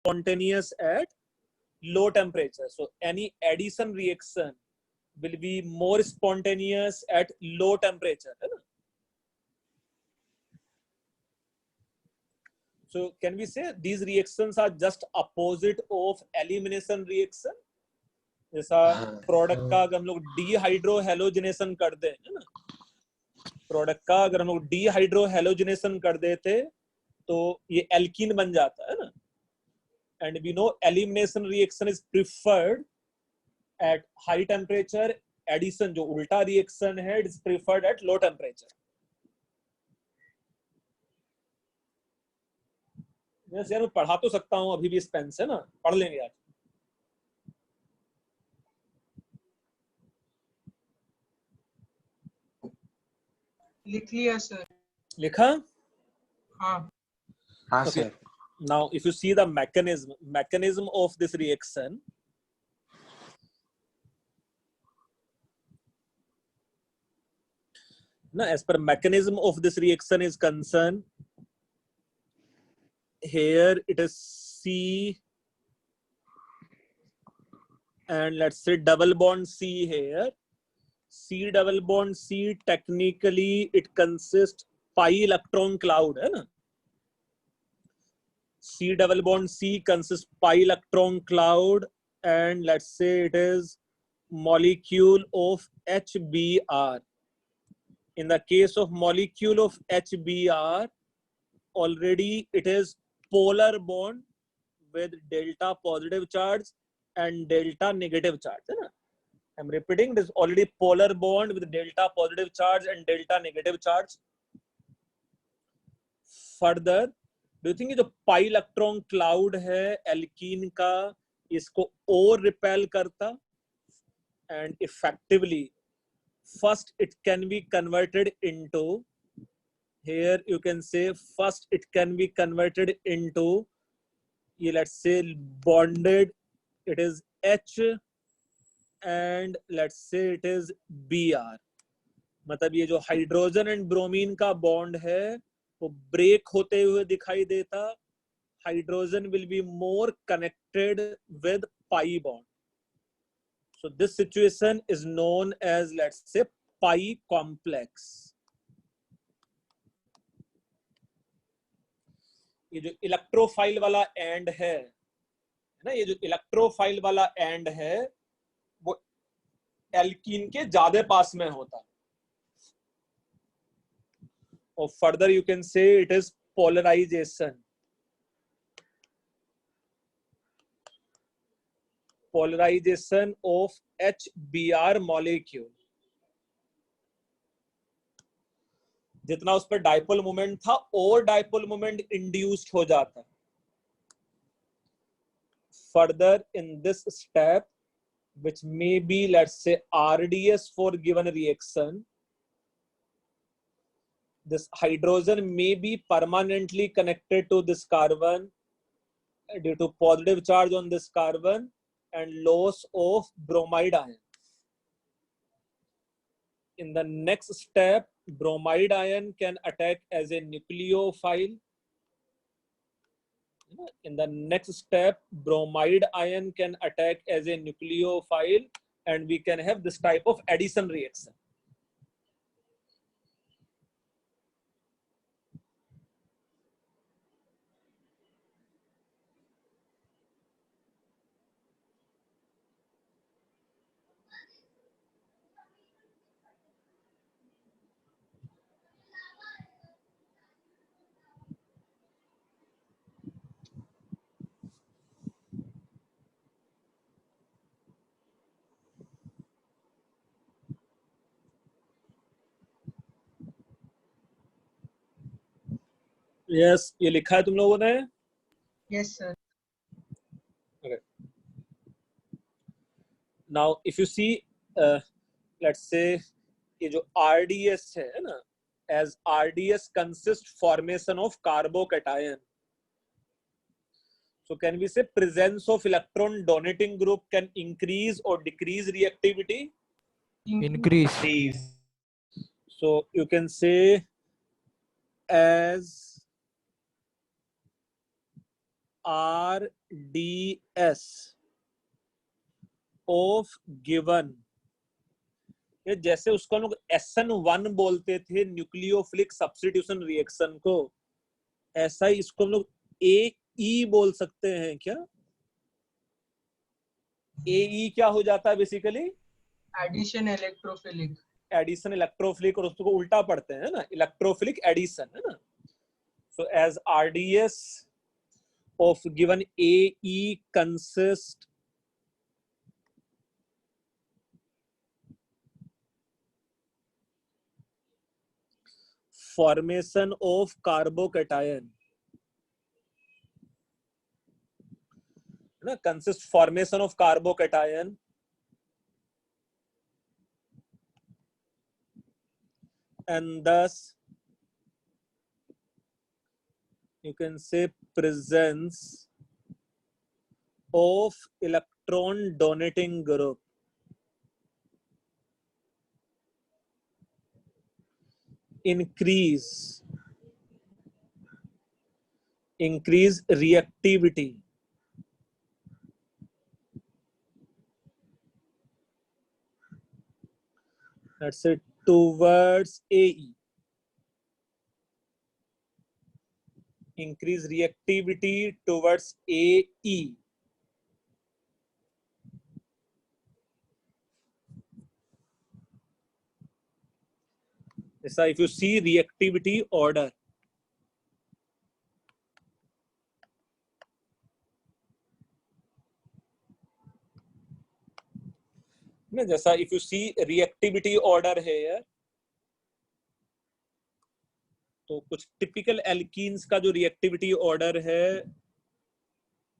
spontaneous at low temperature. So any addition reaction will be more spontaneous at low temperature, है ना? So can we say these reactions are just opposite of elimination reaction? जैसा product का अगर हम लोग dehydro halogenation कर दें, है ना, प्रोडक्ट का अगर हम लोग डीहाइड्रो हेलोजिनेशन कर देते तो ये एल्कीन बन जाता है ना. And we know elimination reaction is preferred at high temperature, addition जो उल्टा रिएक्शन है it is preferred at low temperature. यार मैं पढ़ा तो सकता हूँ अभी भी इस पेन से ना, पढ़ लेंगे आज. लिख लिया सर. लिखा? हाँ. हाँ Okay. Sir. Now if you see the mechanism of this reaction, now as per mechanism of this reaction is concerned, here it is C and let's say double bond C here. C double bond C, technically it consists pi electron cloud, है ना? C double bond C consists pi electron cloud and let's say it is molecule of HBr. In the case of molecule of HBr, already it is polar bond with delta positive charge and delta negative charge, है ना? I'm repeating, this already polar bond with delta positive charge and delta negative charge. Further, do you think जो pi electron cloud है alkene का, इसको और repel करता and effectively first it can be converted into, here you can say first it can be converted into, let's say bonded, it is H and let's say it is Br. मतलब ये जो hydrogen and bromine का bond है वो break होते हुए दिखाई देता. Hydrogen will be more connected with pi bond. So this situation is known as, let's say, pi complex. ये जो इलेक्ट्रोफाइल वाला एंड है ना, ये जो इलेक्ट्रोफाइल वाला एंड है वो एल्कीन के ज्यादा पास में होता. और further you can say it is polarization. Polarization of HBr molecule. जितना उस पर डाइपोल मोमेंट था और डाइपोल मोमेंट इंड्यूस्ड हो जाता. Further in this step, which may be let's say RDS for given reaction, this hydrogen may be permanently connected to this carbon due to positive charge on this carbon and loss of bromide ion. In the next step, bromide ion can attack as a nucleophile. In the next step, bromide ion can attack as a nucleophile and we can have this type of addition reaction. Yes, ये लिखा है तुम लोगों ने? Yes sir. Okay. Now if you see let's say ये जो RDS है ना, as RDS consists formation of carbocation. So can we say presence of electron donating group can increase or decrease reactivity? Increase. So you can say as R RDS of given, ये जैसे उसको हम लोग SN1 बोलते थे nucleophilic substitution reaction को, ऐसा ही इसको हम लोग AE बोल सकते हैं क्या? AE क्या हो जाता है basically? Addition electrophilic. Addition electrophilic, और उसको उल्टा पढ़ते हैं ना, इलेक्ट्रोफिलिक एडिशन, है ना। So as RDS of given AE consist formation of carbocation, ना, consist formation of carbocation and thus you can say presence of electron donating group. Increase reactivity, let's say towards AE. Increase reactivity towards AE. So if you see reactivity order, ना, जैसा if you see reactivity order here, तो कुछ typical alkenes का जो reactivity order है,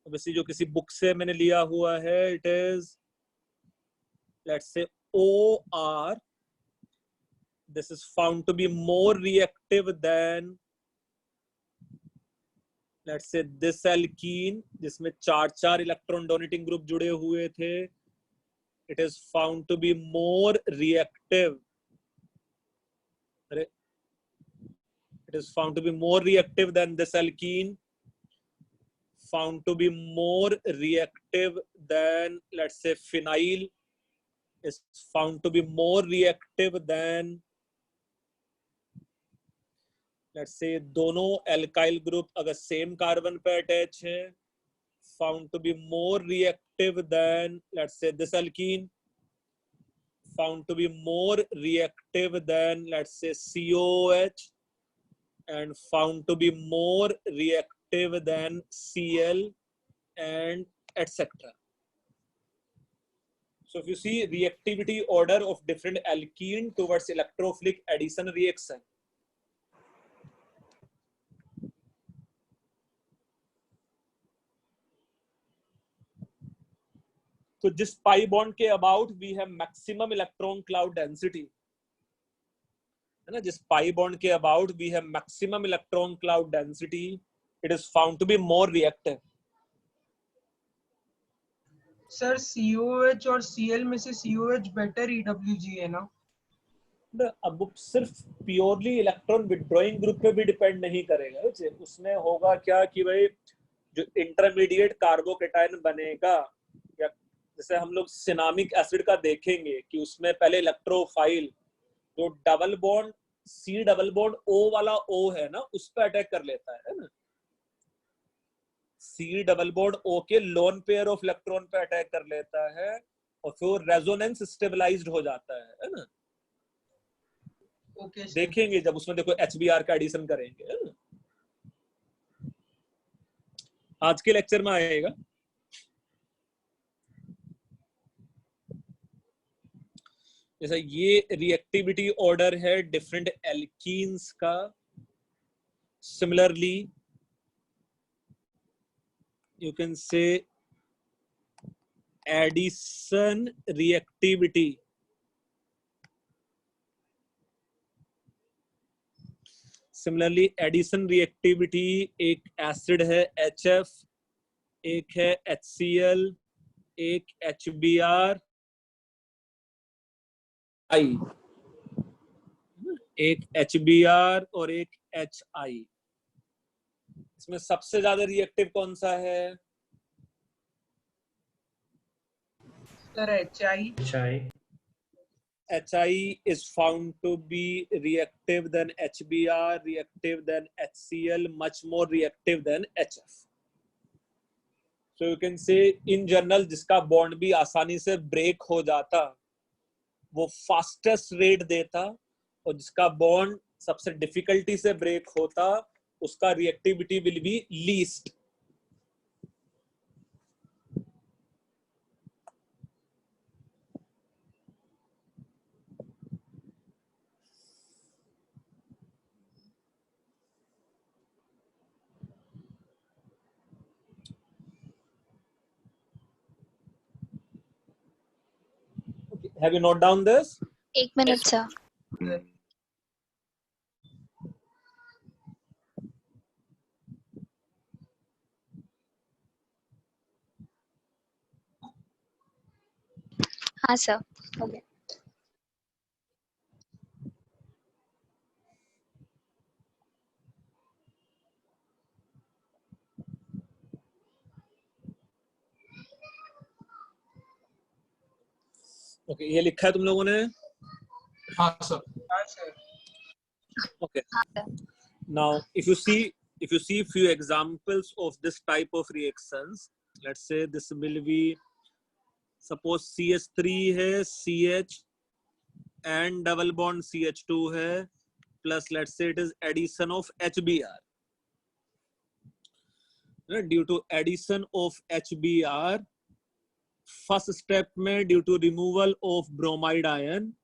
वैसे जो किसी बुक से मैंने लिया हुआ है, it is let's say OR, this is found to be more reactive than let's say this alkene, जिसमें 4 इलेक्ट्रॉन डोनेटिंग ग्रुप जुड़े हुए थे, it is found to be more reactive, it is found to be more reactive than this alkene, found to be more reactive than let's say phenyl, is found to be more reactive than let's say दोनों alkyl group अगर same carbon पे attach है, found to be more reactive than let's say this alkene, found to be more reactive than let's say COOH, and found to be more reactive than Cl and etc. So if you see reactivity order of different alkene towards electrophilic addition reaction, तो जिस pi bond के about we have maximum electron cloud density, है ना, जिस pi bond के about we have maximum electron cloud density, it is found to be more reactive. Sir COH और Cl में से COH बेटर EWG है ना? अब वो सिर्फ प्योरली इलेक्ट्रॉन विड्रॉइंग ग्रुप पे भी डिपेंड नहीं करेगा, उसमें होगा क्या कि भाई जो इंटरमीडिएट कार्बोकेटायन बनेगा, या जैसे हम लोग सिनामिक एसिड का देखेंगे कि उसमें पहले इलेक्ट्रोफाइल जो double bond C double bond O वाला O है ना, उस पर अटैक कर लेता है ना, C डबल बॉन्ड O के लोन पेयर ऑफ इलेक्ट्रॉन पे अटैक कर लेता है, और फिर रेजोनेंस स्टेबलाइज्ड हो जाता है ना। Okay, देखेंगे जब उसमें देखो HBr का एडिशन करेंगे, है ना, आज के लेक्चर में आएगा। जैसा ये रिएक्टिविटी ऑर्डर है डिफरेंट एल्कीन्स का, similarly you can say addition reactivity, similarly addition reactivity, एक एसिड है HF, एक है HCl, एक HBr, एक HBr और एक HI। इसमें सबसे ज्यादा रिएक्टिव कौन सा है? Sir, HI. HI is found to be reactive than HBr, reactive than HCl, much more reactive than HF. So you can say in general जिसका बॉन्ड भी आसानी से ब्रेक हो जाता वो फास्टेस्ट रेट देता, और जिसका बॉन्ड सबसे डिफिकल्टी से ब्रेक होता उसका reactivity will be least. Have you noted down this? एक मिनट सर. हाँ सर, हो गया. Okay, ये लिखा है तुम लोगों ने? हाँ सर. Okay. हाँ sir. Now, if you see few examples of this type of reactions, let's say this will be, suppose CH3 है, CH and double bond CH2 है, plus let's say it is addition of HBr. Due to addition of HBr, first step में due to removal of bromide ion,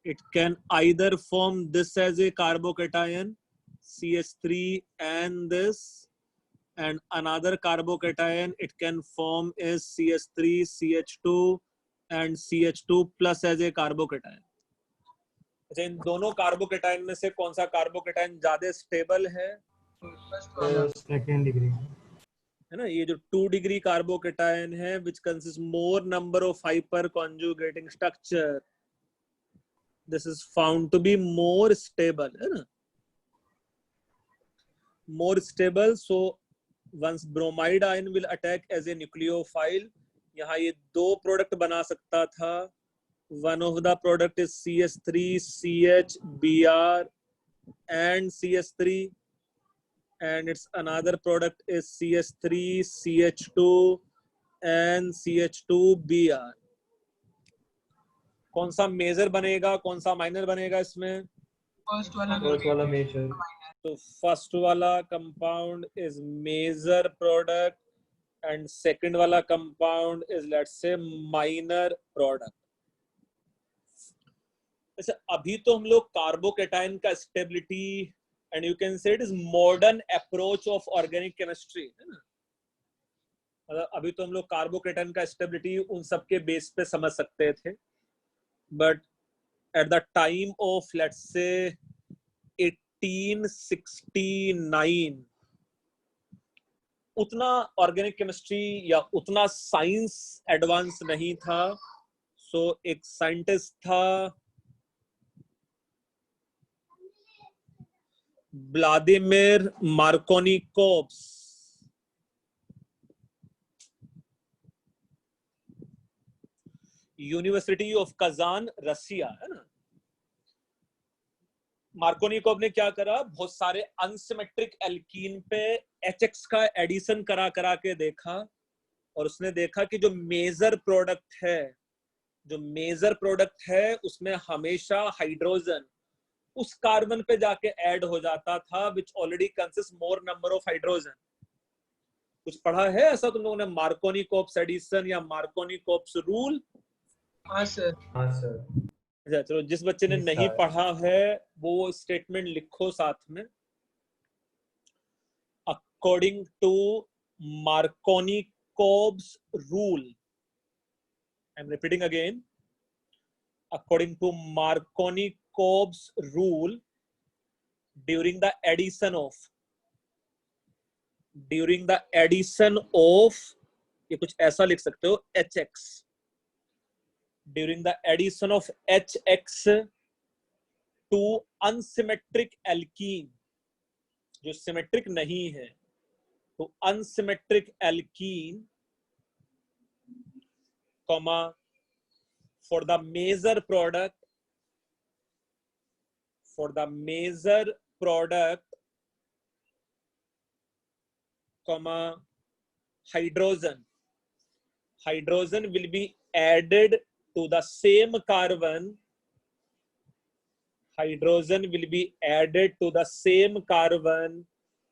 it can either form this as a carbocation CH3 and this, and another carbocation it can form is CH3 CH2 and CH2 plus as a carbocation. अच्छा, इन दोनों carbocation में से कौन सा carbocation ज्यादा stable है? Second degree है ना, ये जो 2 डिग्री कार्बोकेटाइन है which consists more number of hyper conjugating structure, this is found to be more stable, है ना, more stable. So once bromide ion will attack as a nucleophile, यहाँ ये दो प्रोडक्ट बना सकता था. One of the product is CH3 CHBr and CH3, and its another product is CH3 CH2 and CH2Br. कौन सा मेजर बनेगा, कौन सा माइनर बनेगा इसमें? First वाला मेजर. तो फर्स्ट वाला compound is major product and second वाला compound is let's say minor product. अच्छा, अभी तो हम लोग कार्बोकेटाइन का stability and you can say it is modern approach of organic chemistry, है ना, मतलब अभी तो हम लोग कार्बोकेटाइन का स्टेबिलिटी उन सब के बेस पे समझ सकते थे, but at the time of let's से 1869 उतना ऑर्गेनिक केमिस्ट्री या उतना साइंस एडवांस नहीं था. सो एक साइंटिस्ट था Vladimir Markovnikov's, university of Kazan, Russia, है ना. मार्कोनिकोव ने क्या करा, बहुत सारे अनसिमेट्रिक एल्कीन पे HX का एडिशन करा करा के देखा, और उसने देखा कि जो मेजर प्रोडक्ट है उसमें हमेशा हाइड्रोजन उस कार्बन पे जाके ऐड हो जाता था विच already consist more number of hydrogen. कुछ पढ़ा है ऐसा तुम लोगों ने, मार्कोनिकोव्स एडिशन या मार्कोनिकोव्स रूल? हाँ सर. अच्छा, चलो जिस बच्चे ने नहीं पढ़ा है वो स्टेटमेंट लिखो साथ में. According to Markovnikov's rule, I am repeating again, according to Markovnikov's rule, during the addition of ये कुछ ऐसा लिख सकते हो HX, during the addition of HX to unsymmetric alkene, जो सिमेट्रिक नहीं है, तो unsymmetric alkene, comma for the major product, comma, hydrogen will be added to the same carbon. Hydrogen will be added to the same carbon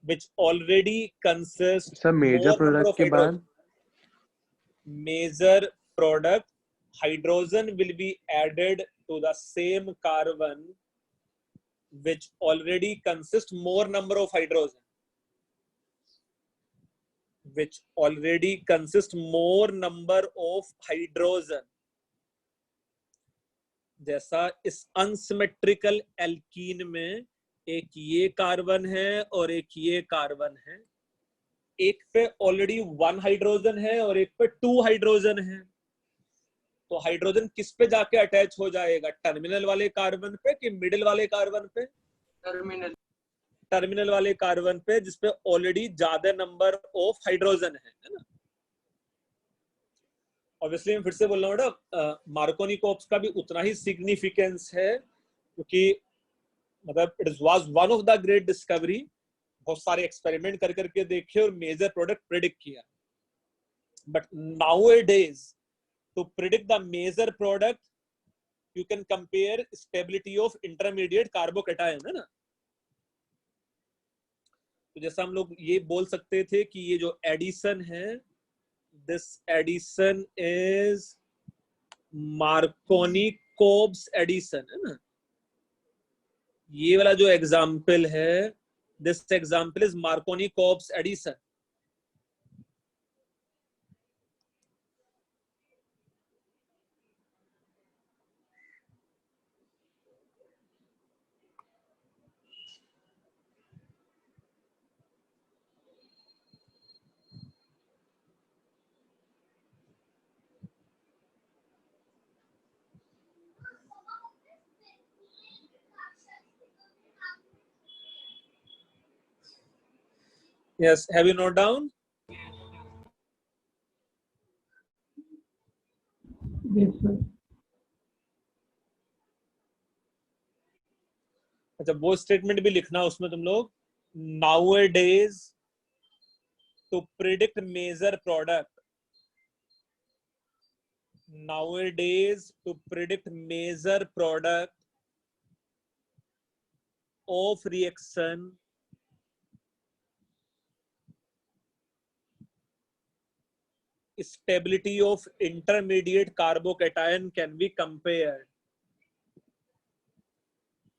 which already consists sir major more number product of के बाद hydrogen. Major product, hydrogen will be added to the same carbon which already consists more number of hydrogen. Which already consists more number of hydrogen. जैसा इस unsymmetrical alkene में एक ये carbon है और एक ये कार्बन है, एक पे ऑलरेडी 1 हाइड्रोजन है और एक पे 2 हाइड्रोजन है, तो हाइड्रोजन किस पे जाके अटैच हो जाएगा? टर्मिनल वाले कार्बन पे कि मिडिल वाले कार्बन पे? टर्मिनल वाले कार्बन पे, जिसपे ऑलरेडी ज्यादा नंबर ऑफ हाइड्रोजन है ना। ऑब्वियसली मैं फिर से बोल रहा हूँ ना, मार्कोनी कोप्स का भी उतना ही सिग्निफिकेंस है, क्योंकि मतलब it was one of the great discovery. बहुत सारे एक्सपेरिमेंट कर करके देखे और मेजर प्रोडक्ट प्रेडिक्ट किया। But nowadays to predict the major product you can compare stability of intermediate carbocation, है ना। तो जैसा हम लोग ये बोल सकते थे कि ये जो एडिशन है, this addition is Marconi-Cobbs addition, है ना। ये वाला जो एग्जाम्पल है, this example is Marconi-Cobbs addition. Yes, have you noted down? Yes, sir. अच्छा, वो स्टेटमेंट भी लिखना उसमें तुम लोग। Nowadays to predict major product, nowadays to predict major product of reaction stability of intermediate carbocation can be compared.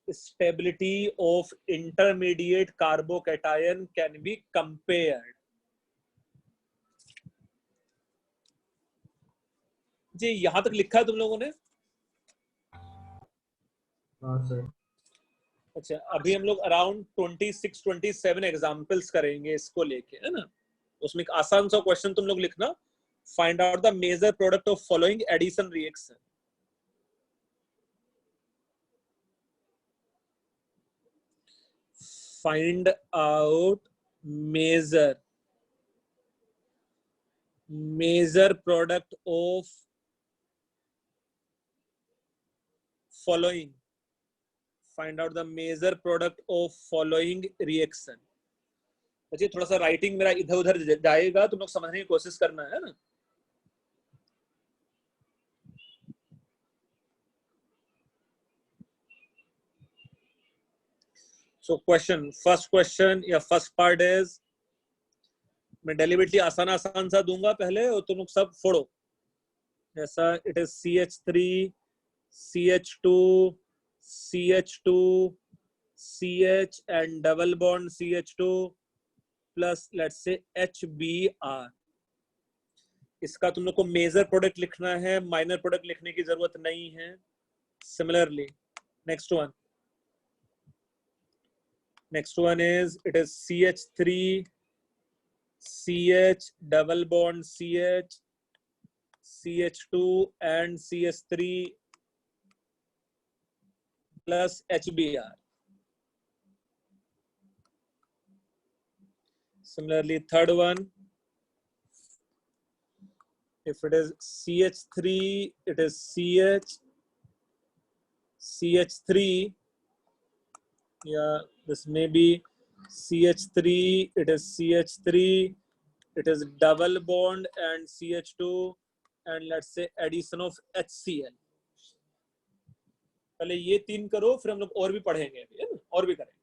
Stability of intermediate carbocation can be compared. जी यहां तक लिखा है तुम लोगों ने? हाँ सर। अच्छा, अभी हम लोग अराउंड 26-27 एग्जाम्पल्स करेंगे इसको लेके, है ना। उसमें एक आसान सा क्वेश्चन तुम लोग लिखना, find out the major product of following addition reaction. Find out major product of following, find out the major product of following reaction. अच्छा, थोड़ा सा राइटिंग मेरा इधर उधर जाएगा, तुम लोग समझने की कोशिश करना है ना। So first question या first part is, मैं डेलिबरेटली आसान सा दूंगा पहले और तुम लोग सब फोड़ो। जैसा it is CH3 CH2 CH2 CH and double bond CH2 plus let's say HBr। इसका तुम लोग को मेजर प्रोडक्ट लिखना है, माइनर प्रोडक्ट लिखने की जरूरत नहीं है। Similarly next one is it is CH3 CH double bond CH CH2 and CH3 plus HBr। Similarly third one if it is CH3, it is CH3. Yeah, this may be CH3, it is CH3, it is double bond and CH2, and let's say addition of HCl. पहले ये 3 करो, फिर हम लोग और भी पढ़ेंगे, है ना, और भी करेंगे.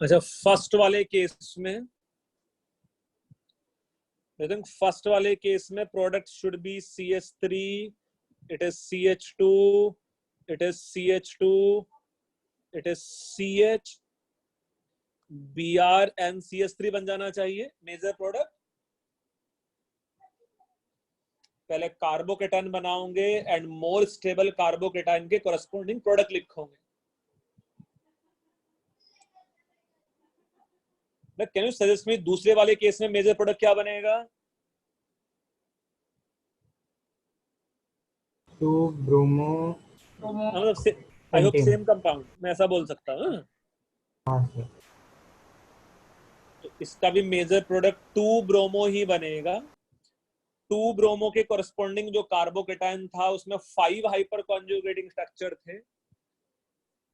अच्छा, फर्स्ट वाले केस में, I think फर्स्ट वाले केस में product should be CH3, it is CH2, it is CH2, it is CH, Br and CH3 बन जाना चाहिए मेजर प्रोडक्ट. पहले कार्बोकेटाइन बनाओगे एंड मोर स्टेबल कार्बोकेटाइन के कोरस्पोंडिंग प्रोडक्ट लिखोगे. कैन यू सजेस्ट मी दूसरे वाले केस में मेजर प्रोडक्ट क्या बनेगा? 2 ब्रोमो मतलब आई होप सेम कंपाउंड, मैं ऐसा बोल सकता हूँ. हाँ सर. तो इसका भी मेजर प्रोडक्ट 2 ब्रोमो ही बनेगा. 2 ब्रोमो के कोरस्पोंडिंग जो कार्बोकेटाइन था उसमें 5 हाइपर कॉन्जुगेटिंग स्ट्रक्चर थे,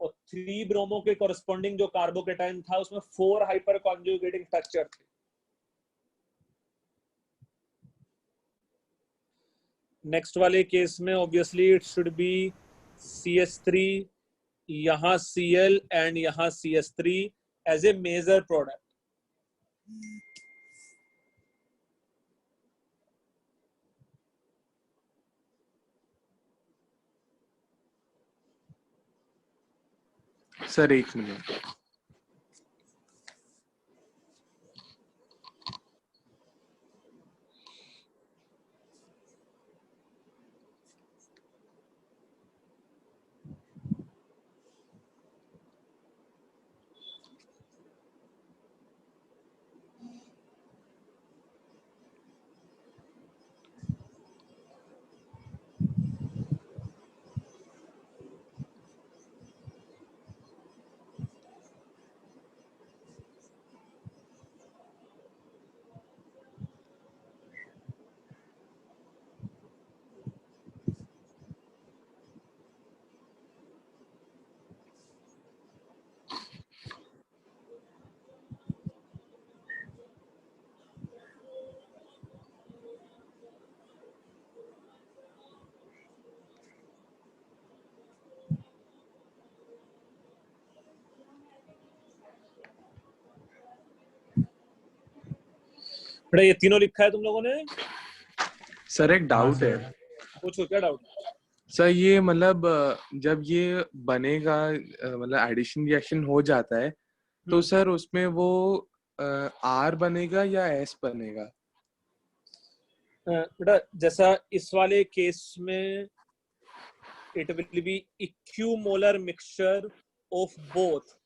और 3 ब्रोमो के कोरस्पोंडिंग जो कार्बोकेटाइन था उसमें 4 हाइपर कॉन्जुगेटिंग स्ट्रक्चर थे. नेक्स्ट वाले केस में obviously it should be CH3, यहां Cl एंड यहां CH3 as a major product. Sir 1 minute. बेटा ये तीनों लिखा है तुम लोगों ने? सर एक डाउट है. पूछो, क्या डाउट? सर ये मतलब जब ये बनेगा, मतलब एडिशन रिएक्शन हो जाता है, तो सर उसमें वो R बनेगा या S बनेगा? बेटा जैसा इस वाले केस में it will be equimolar mixture of both,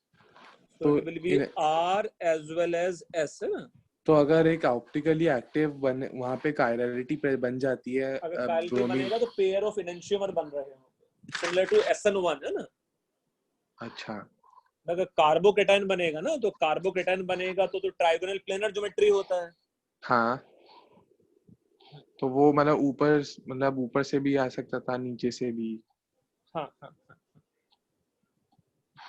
so it will be R as well as S, है ना? तो अगर एक ऑप्टिकली एक्टिव बने, वहाँ पे कायरलिटी बन जाती है, अगर कायरलिटी बनेगा तो पेयर ऑफ एनंटियोमर बन रहे हैं, सिमिलर टू SN1, है ना? अच्छा. अगर कार्बोकेटाइन बनेगा ना, तो कार्बोकेटाइन बनेगा तो ट्राइगोनल प्लेनर ज्योमेट्री होता है. हाँ, तो वो मतलब ऊपर से भी आ सकता था, नीचे से भी. हाँ हाँ हाँ.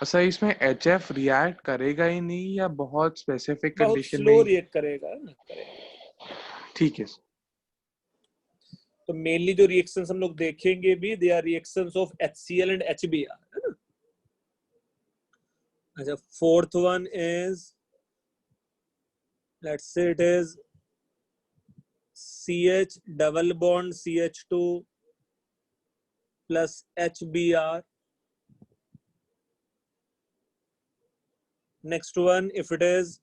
सर इसमें HF रिएक्ट करेगा ही नहीं, या बहुत स्पेसिफिक बहुत कंडीशन स्लो में? रिएक्ट करेगा ना, करेगा. ठीक है. तो मेनली जो रिएक्शंस हम लोग देखेंगे भी, they are reactions of HCl and HBr, है ना? अच्छा, fourth one is, let's say it is CH double bond CH2 plus HBr. Next one, if it is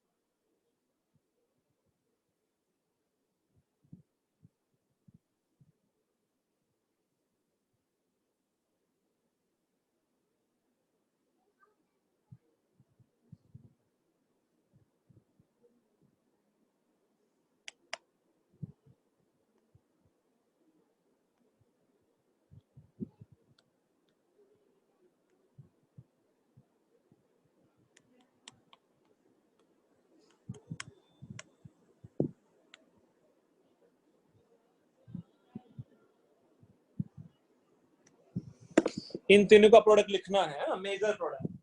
इन तीनों का प्रोडक्ट लिखना है, major product.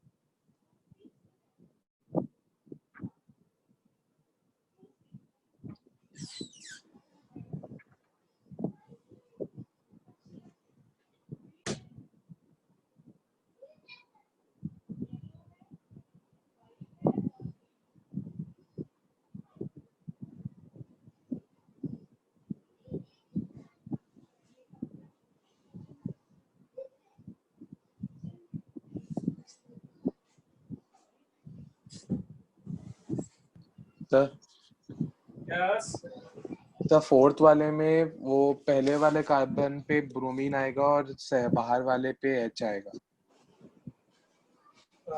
Sir yes, sir fourth वाले में वो पहले वाले कार्बन पे ब्रोमीन आएगा और बाहर वाले पे एच आएगा।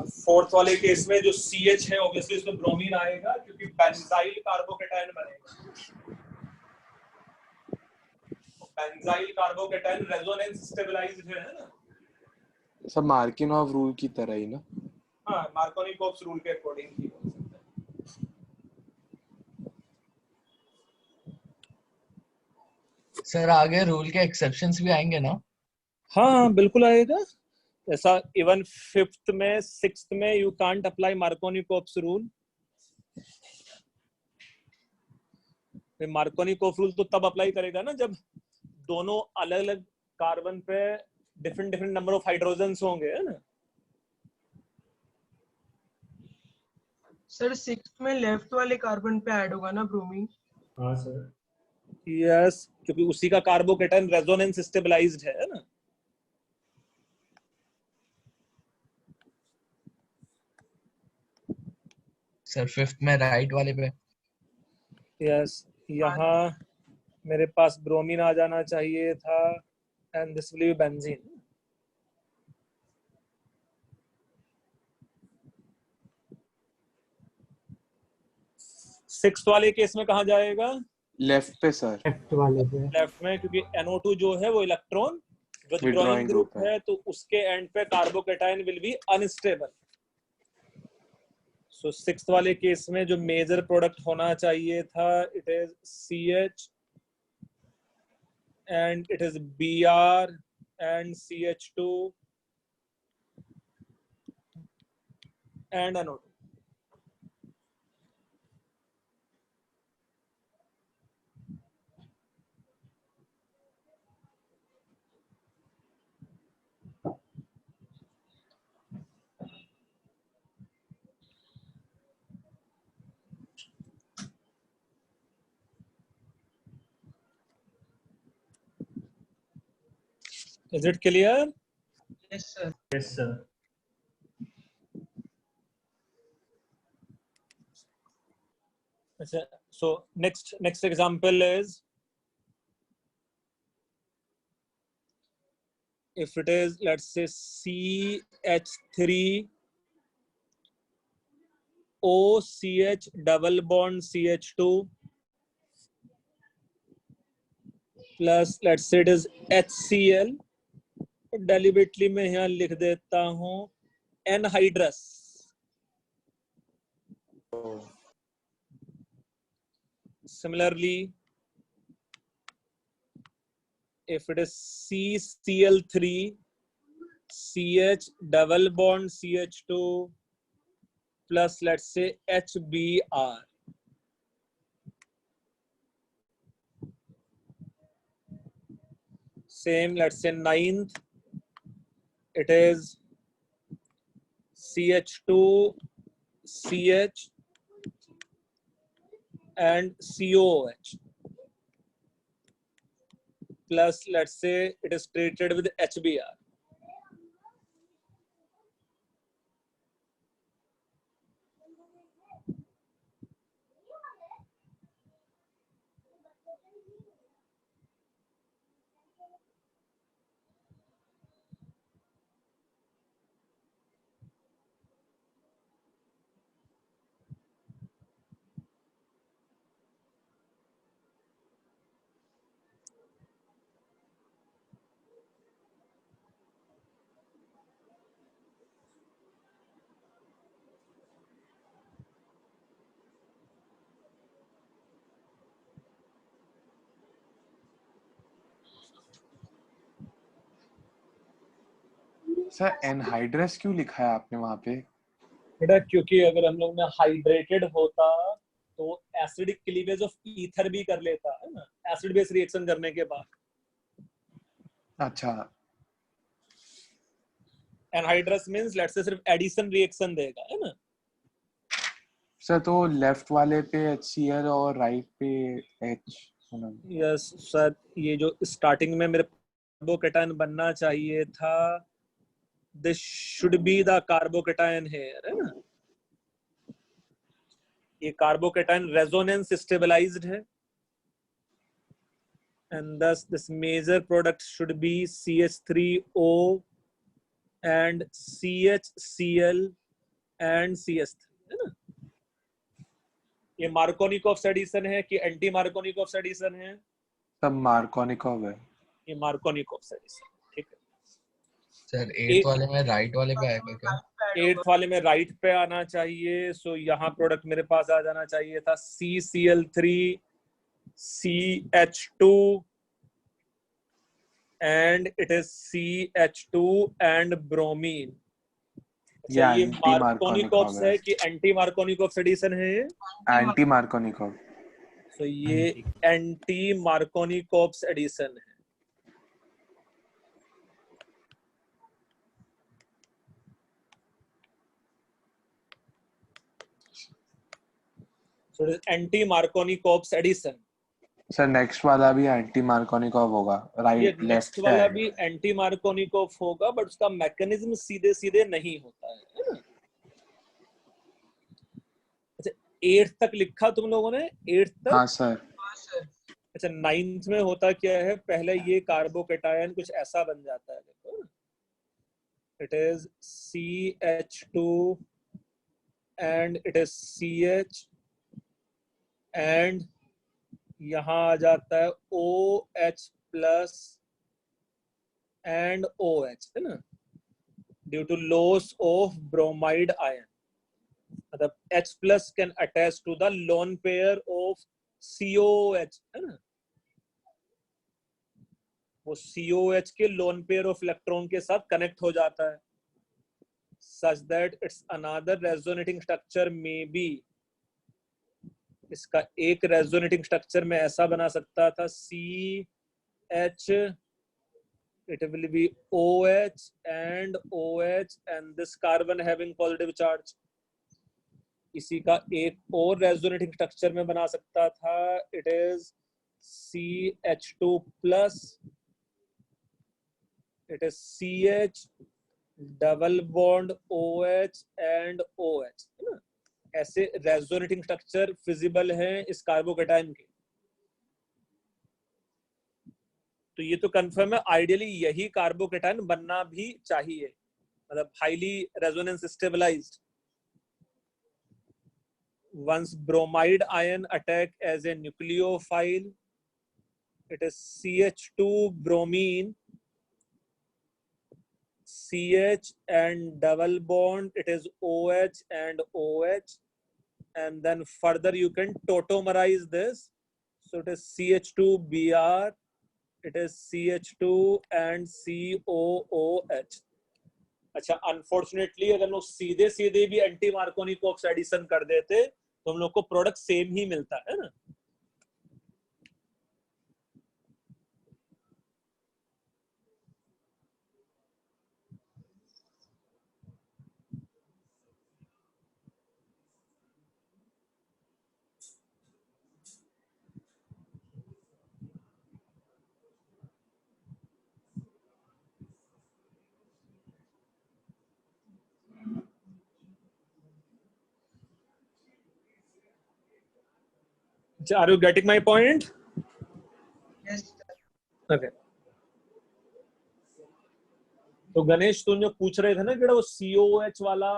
फोर्थ वाले केस में जो CH है ऑब्वियसली उसमें ब्रोमीन आएगा क्योंकि बेंजाइल कार्बोकेटायन बनेगा। बेंजाइल कार्बोकेटायन रेजोनेंस स्टेबलाइज्ड है ना। सब मार्किनॉफ रूल की तरह ही ना। हाँ, मार्कोनिकोव्स रूल के अकॉर्डिंग ही हो सकता है। सर आगे रूल के एक्सेप्शंस भी आएंगे ना? हाँ बिल्कुल आएगा। ऐसा इवन 5th में 6th में you can't apply Markovnikov's rule. Markovnikov rule तो तब अप्लाई करेगा ना जब दोनों अलग अलग कार्बन पे different different number of hydrogens होंगे, है ना। सर 6th में लेफ्ट वाले कार्बन पे ऐड होगा ना ब्रोमीन? हाँ सर। यस, क्योंकि उसी का कार्बोकेटायन रेजोनेंस स्टेबलाइज्ड है ना। सर 5th में राइट वाले पे। यस, यहाँ मेरे पास ब्रोमीन आ जाना चाहिए था and this will be benzene. Sixth वाले केस में कहाँ जाएगा? लेफ्ट पे सर। लेफ्ट वाले पे। लेफ्ट में, क्योंकि NO2 जो है वो electron withdrawing Withdrawing group group है। है, तो उसके एंड पे carbocation will be unstable. So sixth वाले केस में जो मेजर प्रोडक्ट होना चाहिए था, it is CH and it is Br and CH2 and NO2. Is it clear? Yes sir. Yes sir. So next example is, if it is, let's say, CH3 OCH double bond CH2 plus, let's say, it is HCl, deliberately मैं यहाँ लिख देता हूँ anhydrous. Similarly, if it is CCl3 CH double bond CH2 plus, let's say, HBr, same, let's say, ninth, it is CH2 CH and COOH plus, let's say, it is treated with HBr. Sir anhydrous क्यों लिखा है आपने वहाँ पे? बेटा क्योंकि अगर हम लोग में हाइड्रेटेड होता तो एसिडिक क्लीवेज ऑफ ईथर भी कर लेता है ना, एसिड बेस रिएक्शन करने के बाद। अच्छा एनहाइड्रस मींस लेट्स से सिर्फ एडिशन रिएक्शन देगा, है ना। सर, तो लेफ्ट वाले पे HCl और राइट पे H होना। यस सर, ये जो स्टार्टिंग में मेरे कार्बोकेटायन बनना चाहिए था, this should be the carbocation here, है ना। ये कार्बोकेटायन रेजोनेंस स्टेबलाइज्ड है and thus this major product should be CH3O and CHCl and CH3, है ना। ये मार्कोनिकॉफ एडिशन है कि एंटी मार्कोनिकॉफ एडिशन है? सब मार्कोनिकॉव है। ये मार्कोनिकॉफ एडिशन, ठीक है। सर 8th वाले में राइट वाले पे आएगा क्या? 8th वाले में राइट पे आना चाहिए, सो यहाँ प्रोडक्ट मेरे पास आ जाना चाहिए था CCl3 CH2 and it is CH2 and bromine। ये अच्छा, ये एंटी मार्कोनिकॉफ मार्कोनिकॉव है है। कि एंटी मार्कोनिकॉफ एडिशन है ये? Anti Markovnikov. तो ये एंटी मार्कोनिकॉफ एडिशन है। So it is anti Markovnikov addition. Sir next वाला भी एंटी मार्कोनिकॉव होगा, ये राइट नेक्स्ट लेफ्ट पे वाला आएगा। भी एंटी मार्कोनिकॉफ होगा, बट उसका मैकेनिज्म सीधे सीधे नहीं होता है ना। अच्छा, 8th तक लिखा तुम लोगों ने? 8th तक? हाँ सर। अच्छा, 9th में होता क्या है, पहले ये कार्बोकेटायन कुछ ऐसा बन जाता है, देखो। It is CH2 and it is CH and यहाँ आ जाता है OH plus and OH, है ना, due to loss of bromide ion। मतलब H plus can attach to the lone pair of COH, है ना। वो COH के lone pair of electron के साथ connect हो जाता है, such that its another resonating structure may be। इसका एक रेजोनेटिंग स्ट्रक्चर में ऐसा बना सकता था CH, it will be OH and OH and this carbon having positive charge। इसी का एक और रेजोनेटिंग स्ट्रक्चर में बना सकता था, it is CH2 plus, it is CH double bond OH and OH, है ना। ऐसे रेजोनेटिंग स्ट्रक्चर फिजिबल हैं इस कार्बोकेटायन के। तो ये तो कंफर्म है, आइडियली यही कार्बोकेटायन बनना भी चाहिए, मतलब highly resonance stabilized. once bromide ion attack as a nucleophile, it is CH2 bromine CH and double bond, it is OH and OH, and then further you can tautomerize this, so it is CH2Br, it is CH2 and COOH। अच्छा, unfortunately अगर लोग सीधे सीधे भी anti Markovnikov addition कर देते तो हम लोग को प्रोडक्ट सेम ही मिलता है ना। Are you getting my point? Yes, Okay. तो गणेश, तुम जो पूछ रहे थे ना कि वो COH वाला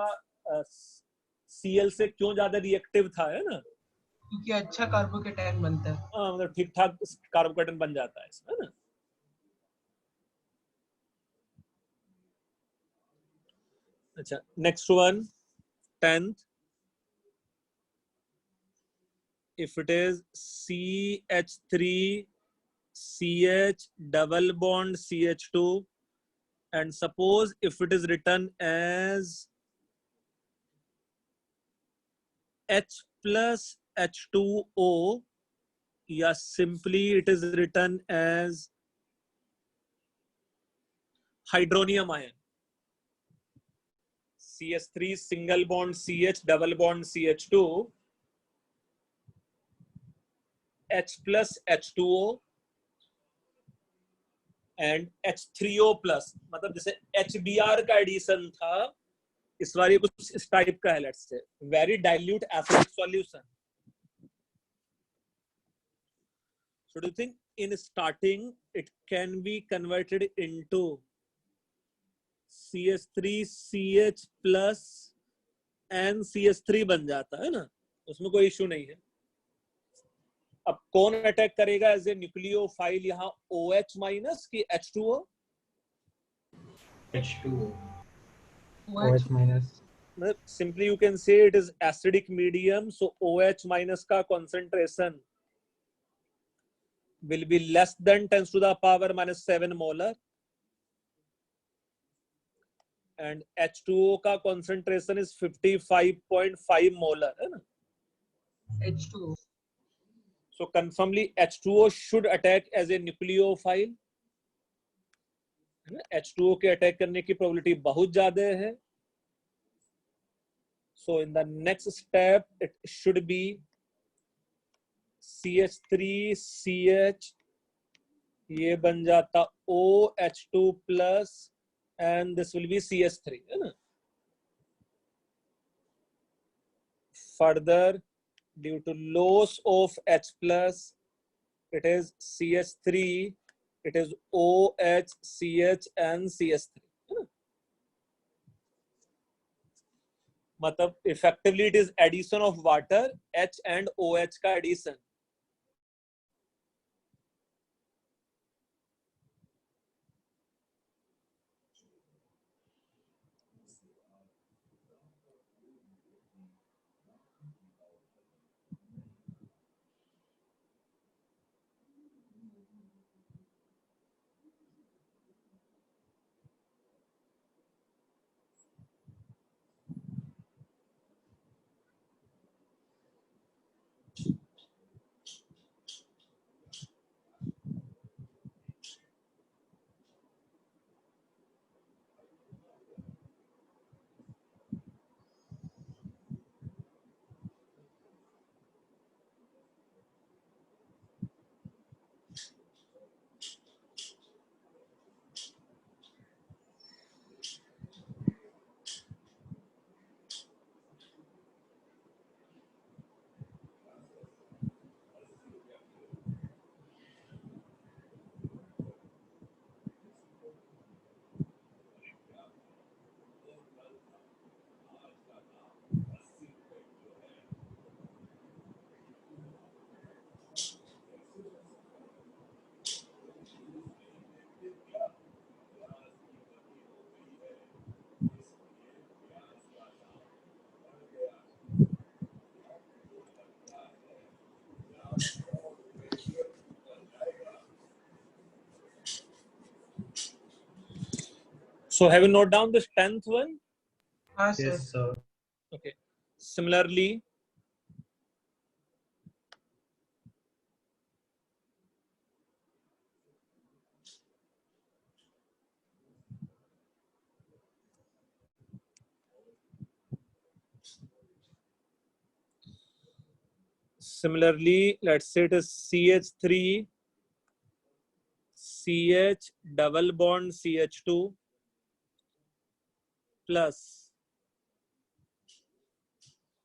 Cl से क्यों ज्यादा रिएक्टिव था, है ना। क्योंकि अच्छा कार्बोकेटायन बनता है। हाँ, मतलब ठीक ठाक कार्बोकेटायन बन जाता है इसमें, है ना। अच्छा, next one, 10th, if it is CH3 CH double bond CH2 And suppose if it is written as H plus H2O, या simply it is written as hydronium ion, CH3 single bond CH double bond CH2, H plus H2O and H3O plus, मतलब जैसे HBr का addition था, इस बार ये कुछ इस type का है, let's say very dilute acidic solution. So do you think in starting it can be converted into CH3CH plus and CH3 बन जाता है ना, उसमें कोई इश्यू नहीं है. अब कौन अटैक करेगा एज ए न्यूक्लियोफाइल यहाँ, OH माइनस की H2O? H2O. OH OH minus. Simply you can say it is acidic medium, so OH minus का concentration will be less than 10 to the power minus 7 molar, and H2O का concentration is 55.5 molar, है ना? H2O. So confirmly H2O should attack as a nucleophile. H2O के attack करने की probability बहुत ज्यादा है. So in the next step it should be CH3CH, ये बन जाता OH2 plus and this will be CH3, है ना? Further, due to loss of H plus, it is CH3, it is OH, CH and CH3. मतलब effectively it is addition of water, H and OH का addition. So have you noted down this 10th one? हाँ sir. Yes, sir. Okay. Similarly, let's say it is CH3 CH double bond CH2 plus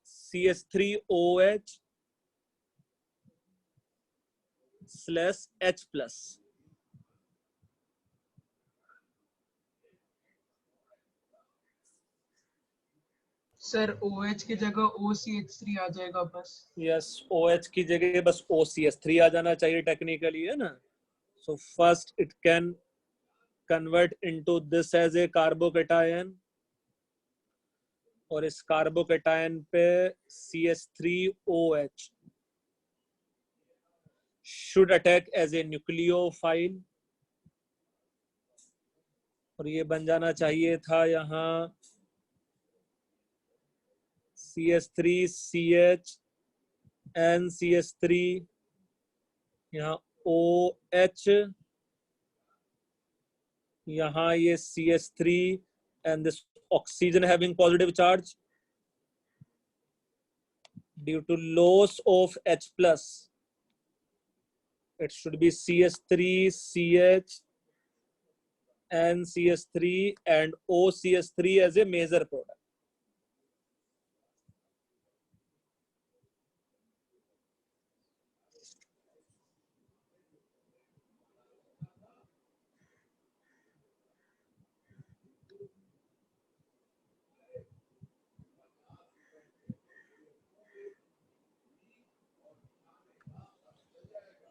CH3OH slash H plus. Sir OH की जगह OCH3 आ जाएगा बस. Yes, OH की जगह बस OCH3 आ जाना चाहिए टेक्निकली, है ना? So first it can convert into this as a carbocation, और इस कार्बोकेटायन पे CH3OH should attack as a nucleophile, और ये बन जाना चाहिए था यहाँ CH3CH NCH3, यहाँ OH, यहाँ ये CH3 and this oxygen having positive charge. Due to loss of H plus, it should be CH3CH NCH3 and OCH3 as a major product.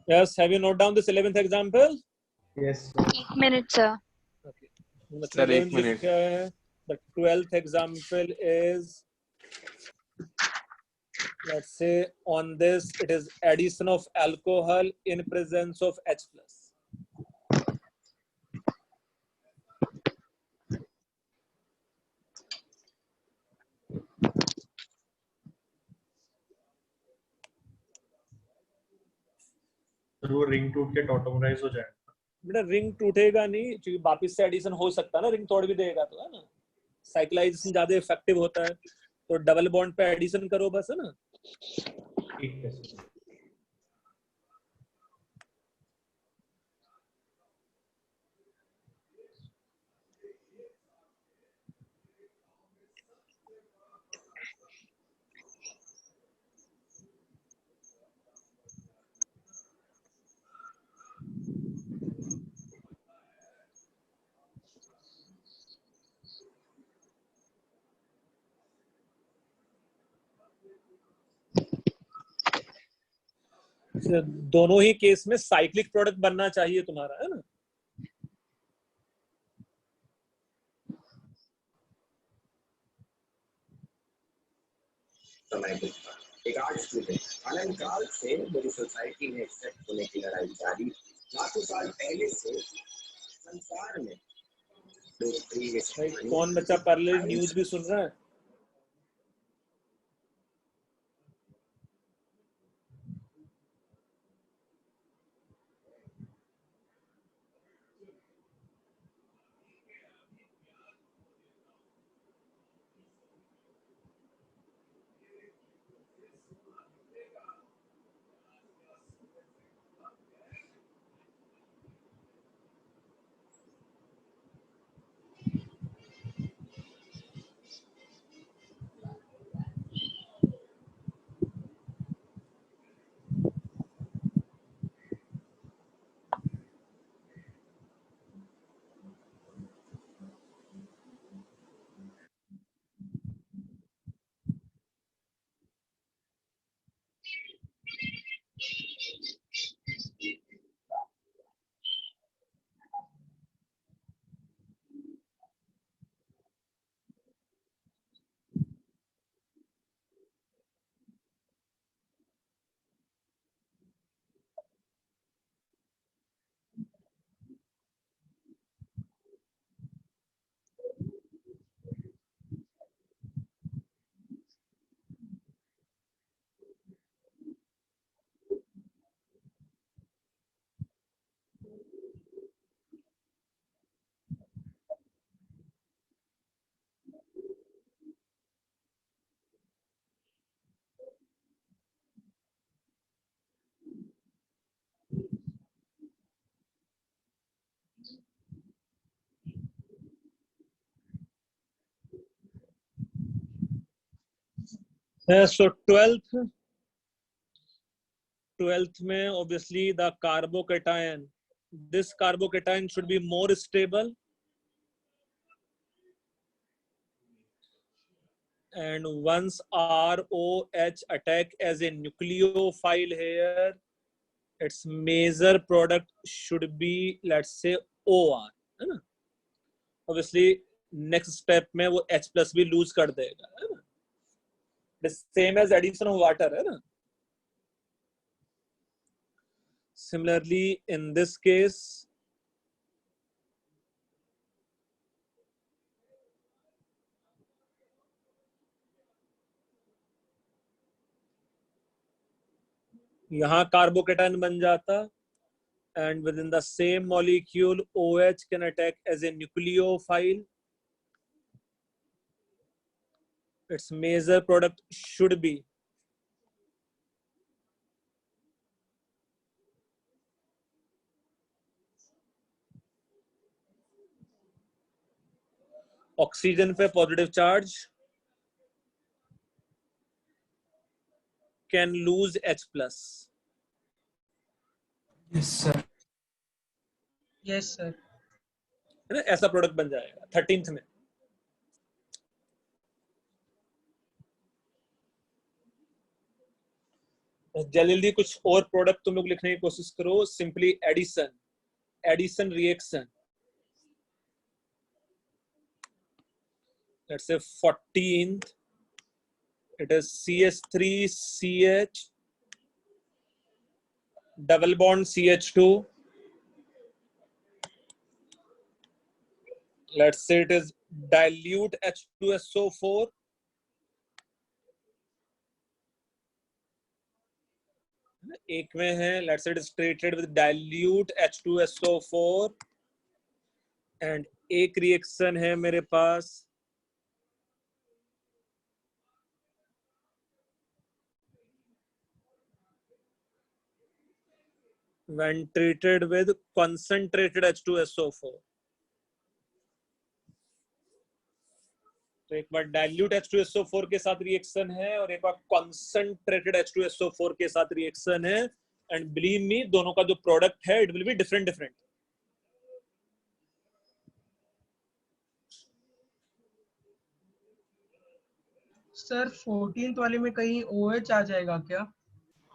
Yes, have you noted down this 11th example? Yes. 1 minute, sir. Okay. मतलब Sir, 11th एक minute. लिखा है. The 12th example is, let's say on this it is addition of alcohol in presence of H plus. वो ring टूट के टॉटोमराइज हो जाएगा. बेटा रिंग टूटेगा नहीं, क्योंकि वापस से एडिशन हो सकता है ना, रिंग तोड़ भी देगा तो, है ना. साइक्लाइजेशन ज्यादा इफेक्टिव होता है, तो डबल बॉन्ड पे एडिशन करो बस, है ना. ठीक है सर. दोनों ही केस में साइक्लिक प्रोडक्ट बनना चाहिए तुम्हारा, है ना. एक आर्ट स्टूडेंट अनंतकाल से मेरी सोसाइटी में एक्सेप्ट होने की लड़ाई जारी. लाखों साल पहले से संसार में भाई कौन बच्चा पैरेलल न्यूज भी सुन रहा है? So 12th में obviously the carbocation, this carbocation should be more stable, and once ROH attack as a nucleophile here, its major product should be, let's say, OR, है ना. Obviously next step में वो H plus भी lose कर देगा, है ना. The same as addition of water, है ना. Similarly in this case यहाँ कार्बोकेटायन बन जाता, and within the same molecule OH can attack as a nucleophile. Its major product should be oxygen पे positive charge can lose H plus. Yes, sir. Yes, sir. है ना, ऐसा product बन जाएगा 13th में. जल्दी कुछ और प्रोडक्ट तुम लोग लिखने की कोशिश करो. Simply addition reaction. Let's say 14th, it is CH3CH double bond CH2. Let's say it is dilute H2SO4. एक में है, let's say it is treated with dilute H2SO4 and एक रिएक्शन है मेरे पास when treated with concentrated H2SO4. तो एक बार dilute H2SO4 के साथ रिएक्शन है और एक बार कॉन्सेंट्रेटेड H2SO4 के साथ रिएक्शन है. एंड बिलीव मी, दोनों का जो प्रोडक्ट है it will be different. Sir 14th वाले में कहीं OH आ जाएगा क्या?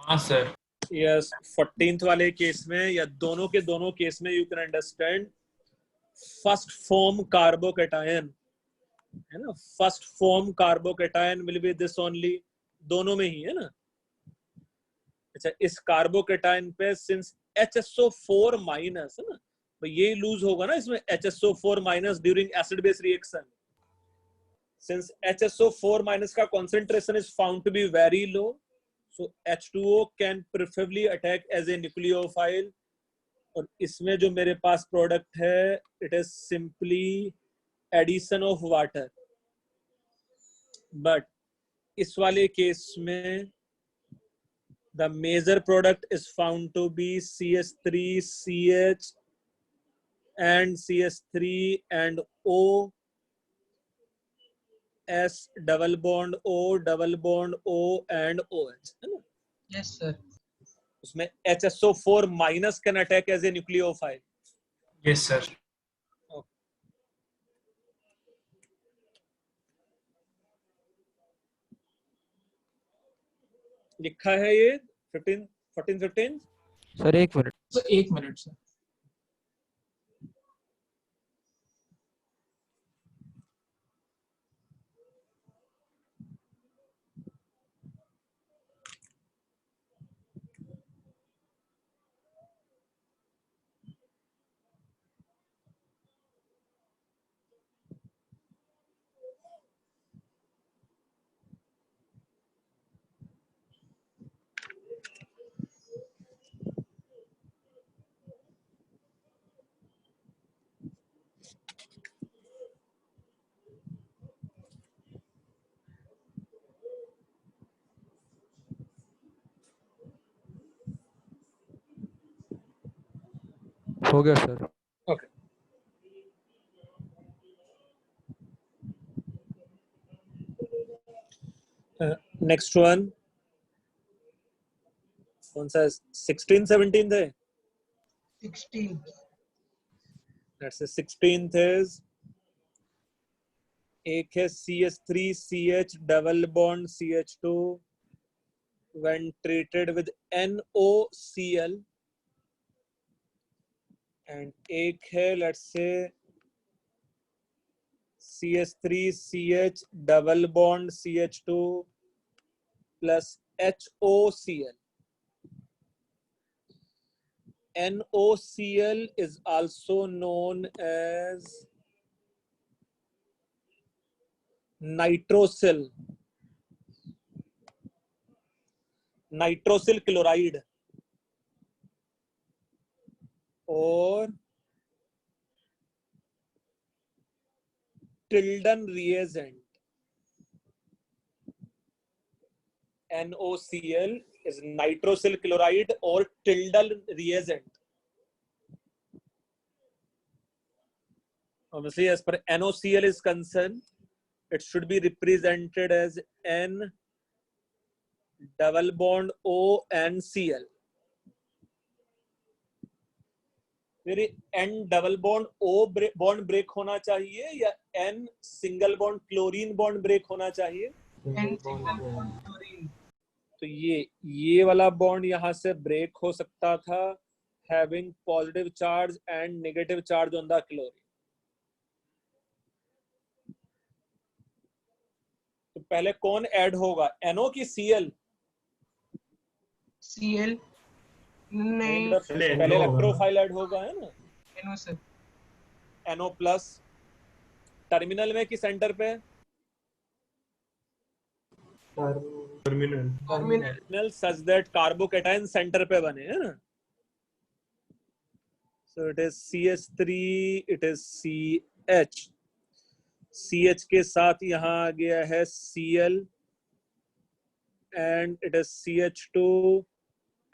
हाँ सर. यस, 14th वाले केस में या दोनों के दोनों केस में you can understand first form carbocation है ना. First form carbocation will be this only. दोनों में ही है ना. अच्छा, इस कार्बोकेटायन पे सिंस HSO4 माइनस है ना, तो ये लूज होगा ना इसमें HSO4 minus during acid base reaction. Since HSO4 minus का concentration is found to be very low, so H2O can preferably attack as a nucleophile. और इसमें जो मेरे पास प्रोडक्ट है it is simply addition of water. But इस वाले case में the major product is found to be CH3CH and CH3 and O S double bond O double bond O and OH है ना. Yes, sir. उसमें HSO4 minus can attack as a nucleophile. Yes, sir. लिखा है ये 14 sir एक minute. Sir एक minute sir. हो गया सर. Okay. Next one. कौन सा 16 17 है? 16th. Let's say 16th is एक है CH3CH double bond CH2 when treated with NOCl and एक है let's say CH3CH double bond CH2 plus HOCl. NOCl is also known as nitrosyl chloride. और Tilden reagent NOCl is nitrosyl chloride or Tilden reagent. Obviously, as per NOCl is concerned, it should be represented as N double bond O and Cl. मेरे N double bond O bond break होना चाहिए या N single bond chlorine bond break होना चाहिए? N single bond chlorine. तो ये वाला bond यहाँ से ब्रेक हो सकता था, having positive charge and negative charge on the chlorine. तो पहले कौन ऐड होगा, NO की Cl? Cl. नहीं. पहले इलेक्ट्रोफाइल ऐड होगा, है ना? NO sir. NO plus terminal में कि सेंटर पे? Terminal. Terminal. Such that carbocation centre पे बने, है ना? So it is CH3, it is CH. CH के साथ यहाँ आ गया है Cl and it is CH2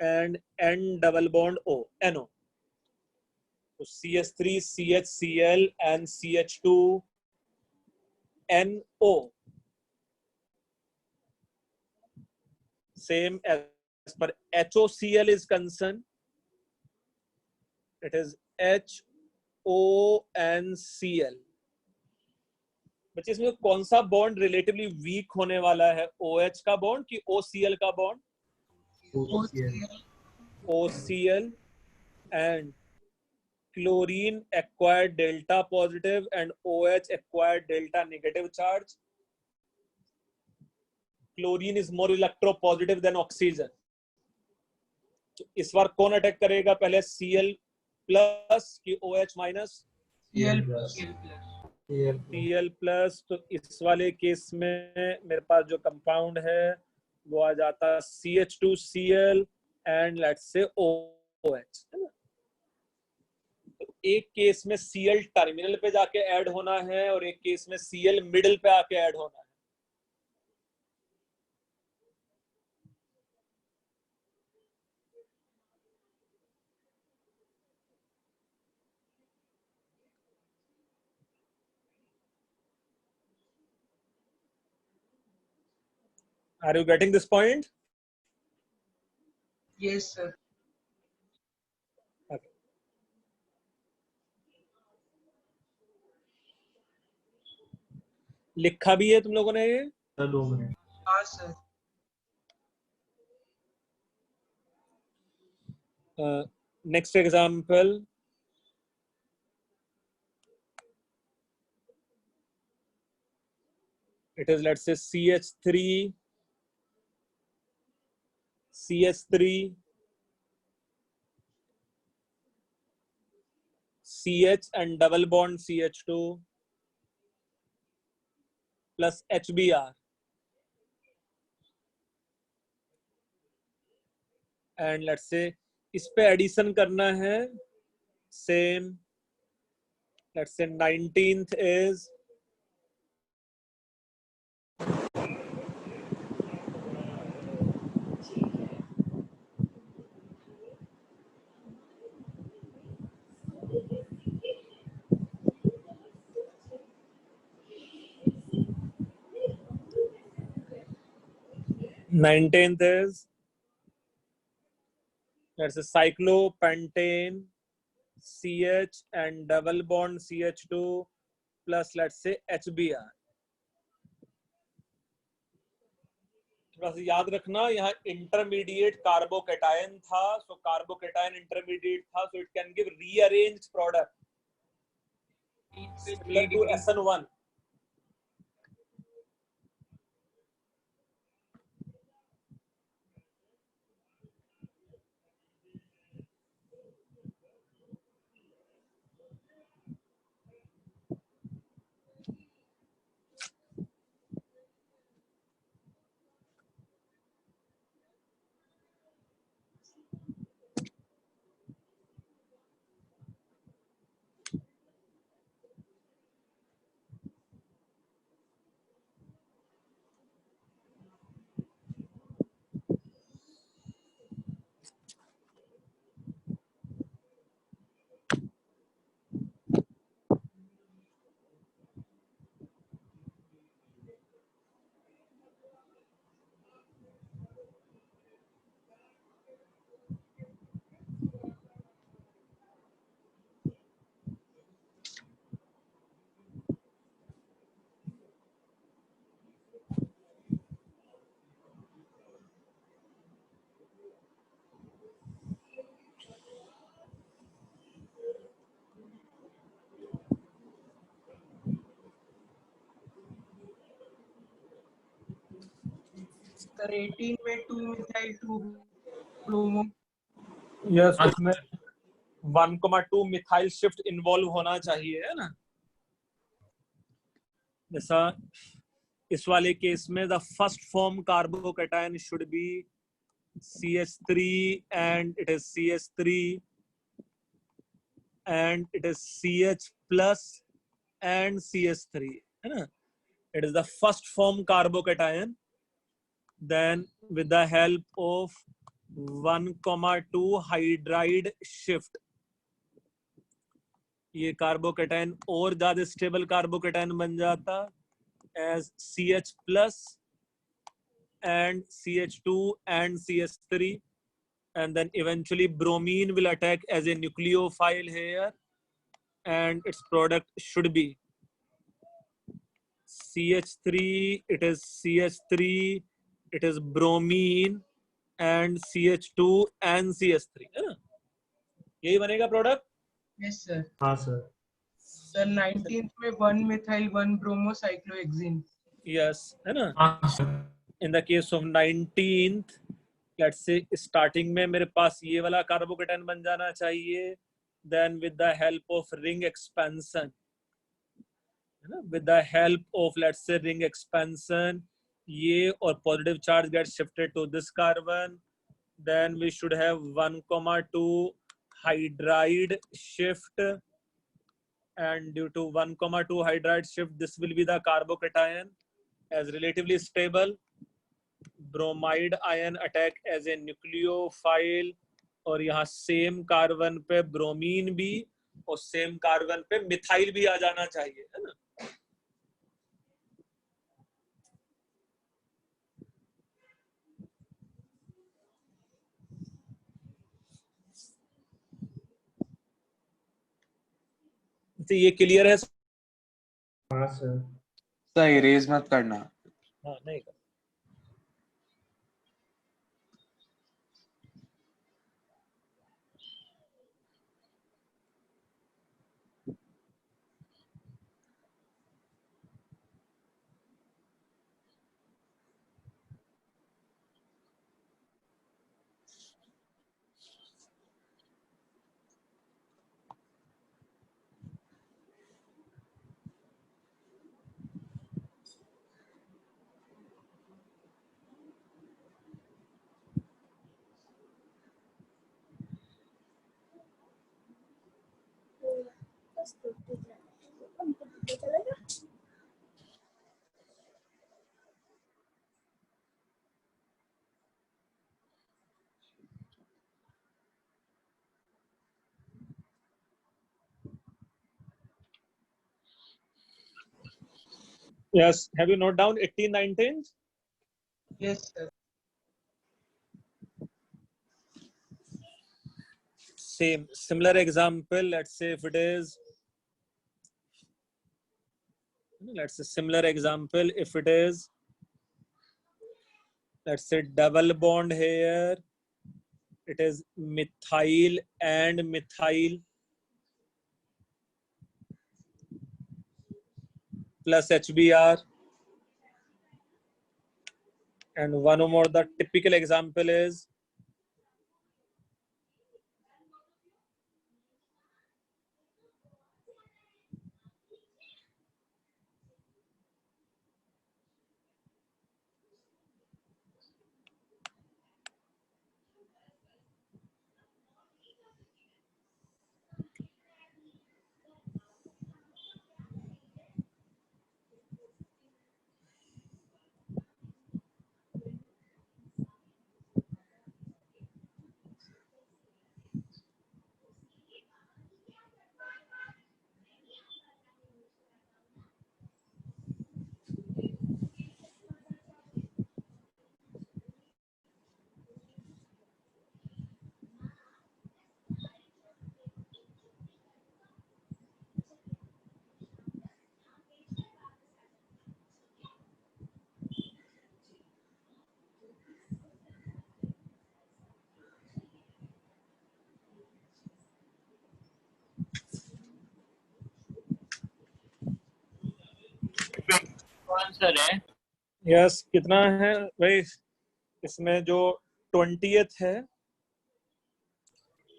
and N double bond O, NO. So CH3, CHCl and CH2 NO. Same as per HOCl is concerned, it is HO and Cl. बच्चे इसमें कौन सा bond relatively week होने वाला है, OH का bond कि OCl का bond? OCl and chlorine acquired delta positive and OH acquired delta negative charge. Chlorine is more electropositive than oxygen. तो इस बार कौन अटैक करेगा पहले, Cl प्लस कि OH minus? Cl. Cl plus. तो इस वाले केस में मेरे पास जो कंपाउंड है वो आ जाता है CH2Cl and let's say OH, है ना? तो एक केस में Cl टर्मिनल पे जाके ऐड होना है और एक केस में Cl मिडिल पे आके ऐड होना है. Are you getting this point? Yes sir. Okay. लिखा भी है तुम लोगों ने ये? 2 मिनट. हाँ sir. Next example. It is, let's say, CH3, CH and double bond CH2 plus HBr. And let's say इस पे एडिशन करना है, same. Let's say 19th is let's say cyclopentane CH and double bond CH2 plus let's say HBr. थोड़ा सा याद रखना, यहाँ intermediate carbocation था, सो कार्बोकैटायन इंटरमीडिएट था, so it can give rearranged product similar to SN1. Sir 18 में 2 methyl 2 bromo. Yes, उसमें 1,2 methyl shift involve होना चाहिए, है ना। जैसा इस वाले केस में the first form carbocation should be CH3 and it is CH3 and it is CH plus and CH3, है ना। It is the first form carbocation. Then with the help of 1,2 hydride shift, ये carbocation और ज्यादा stable carbocation बन जाता as CH plus and CH2 and CH3, and then eventually bromine will attack as a nucleophile here, and its product should be CH3, it is CH3, it is bromine and CH2 and CH3, है ना। यही बनेगा product. Yes sir. हाँ sir. Sir 19th में 1 methyl 1 bromo cyclohexene. Yes, है ना। हाँ sir. In the case of 19th, let's say starting में मेरे पास ये वाला कार्बोकैटायन बन जाना चाहिए, then with the help of ring expansion, है ना, with the help of let's say ring expansion, ये और positive charge get shifted to this carbon, then we should have 1,2 hydride shift, and due to 1,2 hydride shift, this will be the carbocation as relatively stable. Bromide ion attack as a nucleophile, और यहाँ same carbon पे bromine भी और same carbon पे methyl भी आ जाना चाहिए, है ना। तो ये क्लियर है। हाँ सर। सर इरेज मत करना। हाँ, नहीं कर। Yes, have you note down 18, 19? Yes, sir. Similar example, let's say if it is, let's say similar example, if it is, let's say double bond here, it is methyl and methyl plus HBr, and one more, the typical example is answer है। Yes, कितना है भाई? इसमें जो 20th है,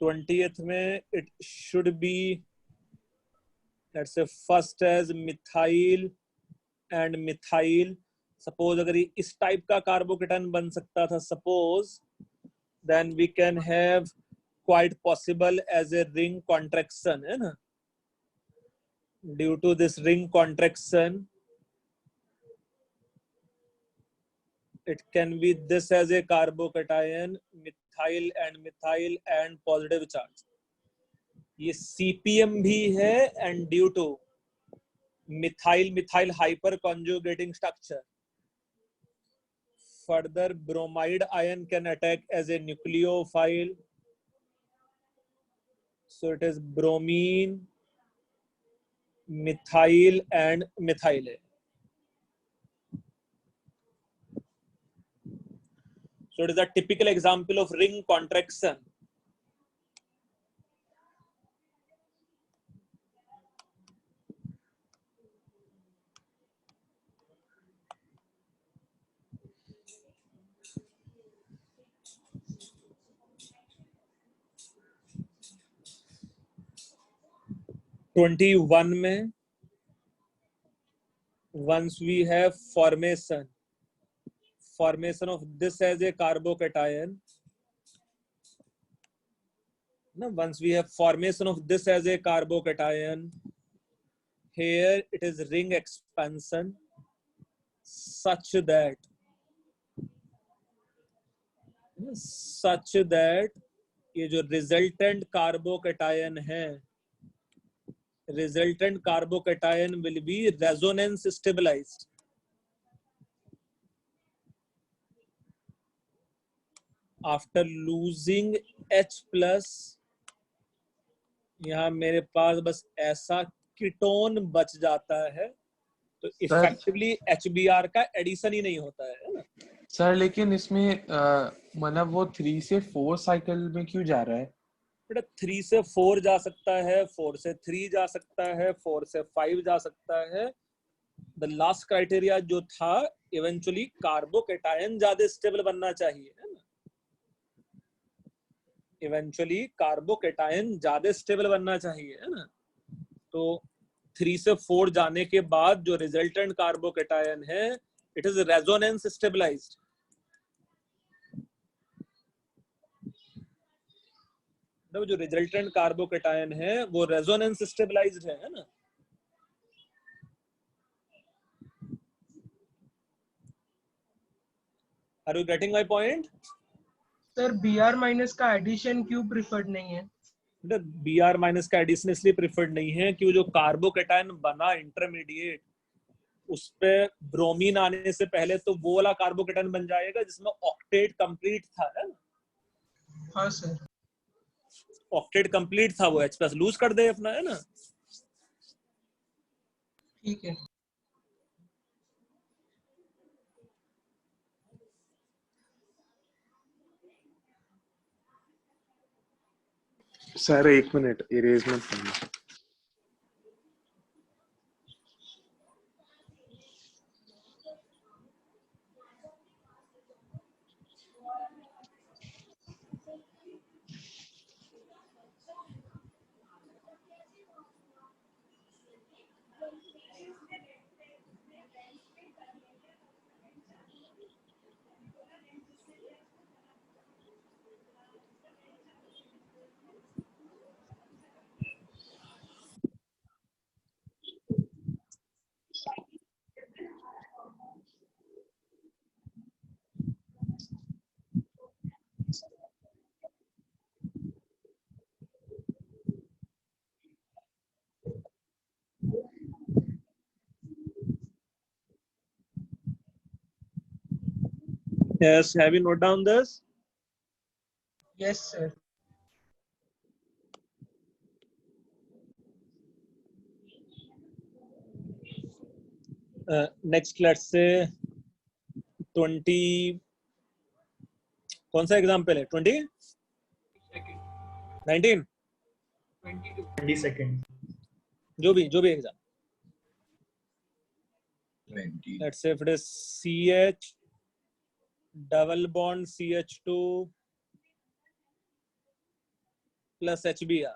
20th में it should be, let's say first as methyl and methyl. Suppose अगर ये इस टाइप का कार्बोकेटायन बन सकता था suppose, then we can have quite possible as a ring contraction, है ना. Due to this ring contraction, it can be this as a carbocation, methyl and positive charge. ये CPM भी है and due to methyl hyper conjugating structure, further bromide ion can attack as a nucleophile. So it is bromine, methyl and methyl. So it is a typical example of ring contraction. (21) में once we have formation of this as a carbocation, no, once we have formation of this as a carbocation, here it is ring expansion such that ये जो resultant carbocation है, resultant carbocation will be resonance stabilized. After losing H plus, यहाँ मेरे पास बस ऐसा ketone बच जाता है, तो इफेक्टिवली HBr का एडिशन ही नहीं होता है ना सर. लेकिन इसमें मतलब वो 3 से 4 साइकिल में क्यों जा रहा है? बेटा 3 से 4 जा सकता है, 4 से 3 जा सकता है, 4 से 5 जा सकता है. द लास्ट क्राइटेरिया जो था, इवेंचुअली कार्बोकेटायन ज्यादा स्टेबल बनना चाहिए, है ना. इवेंचुअली कार्बोकेटायन ज्यादा स्टेबल बनना चाहिए, है ना. तो 3 से 4 जाने के बाद जो रिजल्टेंट कार्बोकेटायन है, इट इज रेजोनेंस स्टेबलाइज्ड. जो रिजल्टेंट कार्बोकेटायन है वो रेजोनेंस स्टेबलाइज्ड है ना. Are you getting my point? Sir Br minus का एडिशन क्यों प्रिफर्ड नहीं है? Br माइनस का एडिशन इसलिए प्रिफर्ड नहीं है कि वो जो कार्बोकेटायन बना इंटरमीडिएट, उस पे ब्रोमीन आने से पहले तो वो वाला कार्बोकेटायन बन जाएगा जिसमें ऑक्टेट कंप्लीट था, है ना. हाँ सर. ऑक्टेट कंप्लीट था, वो H+ लूज कर दे अपना, है ना. ठीक है. सर 1 मिनट, इरेज मत करना. Yes, have you note down this? Yes sir. Next, let's say 20. कौन सा एग्जाम्पल है? 20 19 20 सेकंड. जो भी exam. Let's say if it is CH double bond CH2 plus HBr।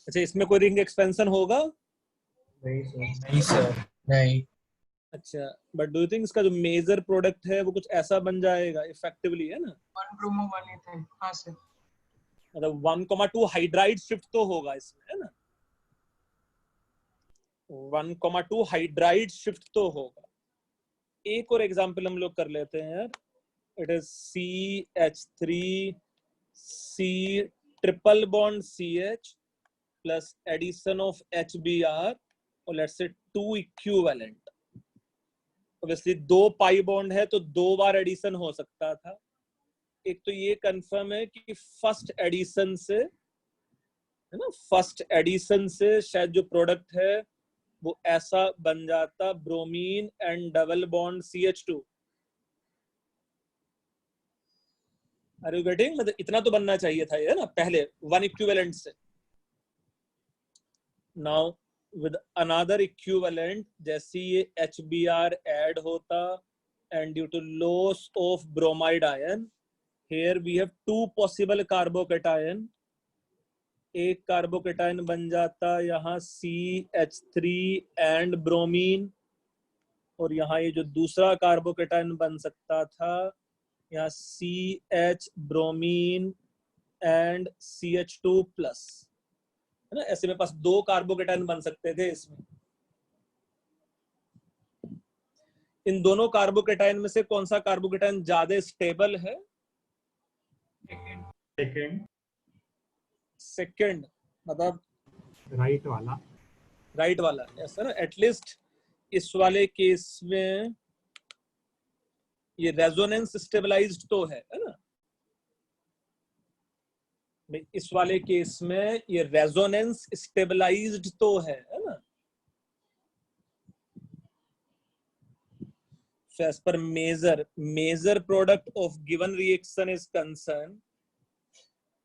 अच्छा, इसमें कोई रिंग एक्सपेंशन होगा? नहीं सर। नहीं सर। नहीं। अच्छा, बट डू यू थिंक इसका जो मेजर प्रोडक्ट है वो कुछ ऐसा बन जाएगा इफेक्टिवली, है ना? 1 ब्रोमो 1 इथेन। हाँ सर। मतलब 1,2 हाइड्राइड शिफ्ट तो होगा इसमें, है ना? 1,2 हाइड्राइड शिफ्ट तो होगा। एक और एग्जांपल हम लोग कर लेते हैं यार। It is CH3C triple bond CH plus addition of HBr और let's say 2 equivalent. Obviously 2 pi bond है तो 2 बार एडिशन हो सकता था। एक तो ये कंफर्म है कि फर्स्ट एडिशन से, है ना, फर्स्ट एडिशन से शायद जो प्रोडक्ट है वो ऐसा बन जाता, bromine and double bond CH2। Are you getting? मतलब इतना तो बनना चाहिए था ये ना पहले 1 इक्विवेलेंट से। नाउ विद अनदर इक्विवेलेंट, जैसे ये HBr ऐड होता and due to loss of bromide ion, here we have 2 possible carbocation. एक कार्बोकेटायन बन जाता यहाँ CH3 एंड ब्रोमीन, और यहाँ ये जो दूसरा कार्बोकेटायन बन सकता था यहाँ CH bromine and CH2 plus, है ना? ऐसे मेरे पास 2 कार्बोकेटायन बन सकते थे इसमें। इन दोनों कार्बोकेटायन में से कौन सा कार्बोकेटायन ज्यादा स्टेबल है? सेकंड। सेकंड, मतलब राइट वाला। राइट वाला, ऐसा ना? एटलीस्ट इस वाले केस में ये रेजोनेंस स्टेबलाइज्ड तो है ना? इस वाले केस में ये रेजोनेंस स्टेबलाइज्ड तो है ना? So as per major product of given reaction is concerned,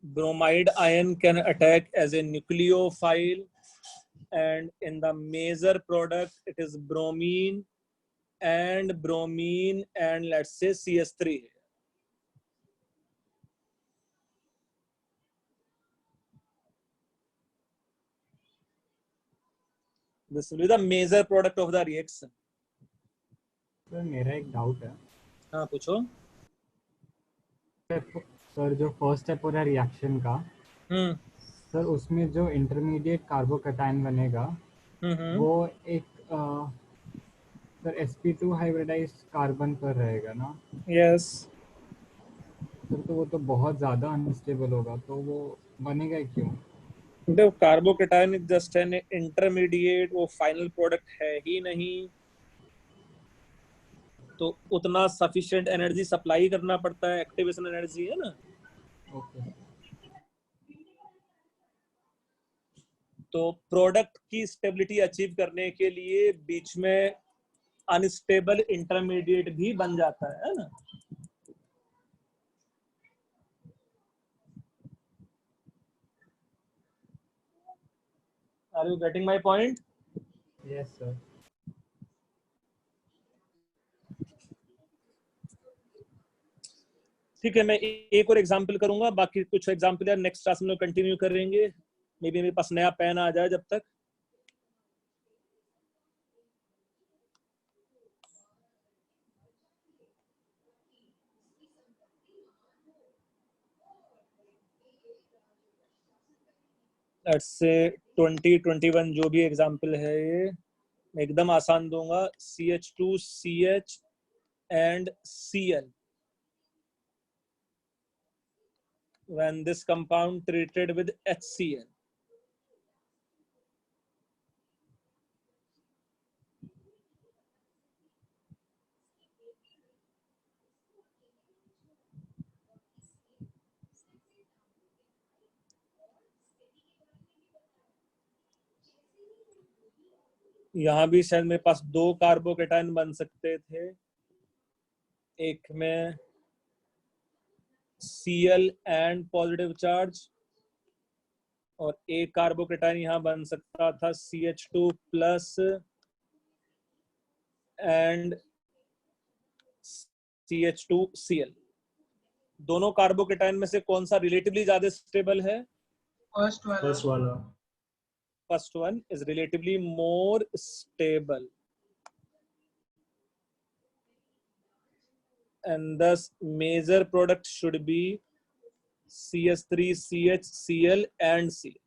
bromide ion can attack as a nucleophile, and in the major product it is bromine and let's say CH3. This will be the major product of the reaction. Sir मेरा एक doubt है। हाँ पूछो। Sir जो first step हो रहा है reaction का, सर उसमें जो इंटरमीडिएट कार्बोकेटायन बनेगा वो एक सर sp2 हाइब्रिडाइज्ड कार्बन पर रहेगा ना? यस। सर तो वो तो बहुत ज़्यादा अनस्टेबल होगा, तो वो बनेगा ही क्यों? देखो, carbocation is just an intermediate, वो फाइनल प्रोडक्ट है ही नहीं, तो उतना सफिशिएंट एनर्जी सप्लाई करना पड़ता है, एक्टिवेशन एनर्जी, है ना? ओके। तो प्रोडक्ट की स्टेबिलिटी अचीव करने के लिए बीच में अनस्टेबल इंटरमीडिएट भी बन जाता है ना? Are you getting my point? Yes sir. ठीक है, मैं एक और एग्जांपल करूंगा, बाकी कुछ एग्जांपल यार नेक्स्ट क्लास में लोग कंटिन्यू करेंगे। मे बी मेरे पास नया पेन आ जाए जब तक। लेट्स से 2021 जो भी एग्जांपल है ये मैं एकदम आसान दूंगा। CH2CH and Cl, when this compound treated with HCl, यहाँ भी शायद मेरे पास 2 कार्बोकेटाइन बन सकते थे, एक में Cl एंड पॉजिटिव चार्ज, और एक कार्बोकेटाइन यहाँ बन सकता था CH2 प्लस एंड CH2Cl। दोनों कार्बोकेटाइन में से कौन सा रिलेटिवली ज्यादा स्टेबल है? फर्स्ट वाला। First one is relatively more stable, and thus major product should be CH3, CH, Cl and Cl.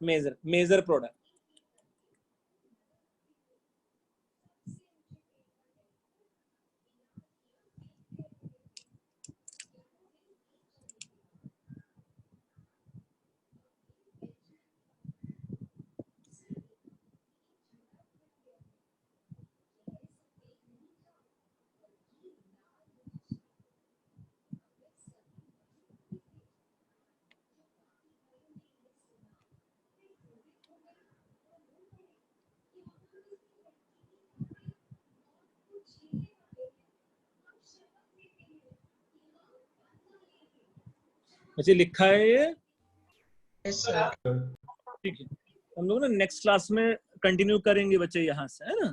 Major product. मुझे लिखा है ये? Yes sir. ठीक है, हम लोग ना नेक्स्ट क्लास में कंटिन्यू करेंगे बच्चे यहाँ से, है ना?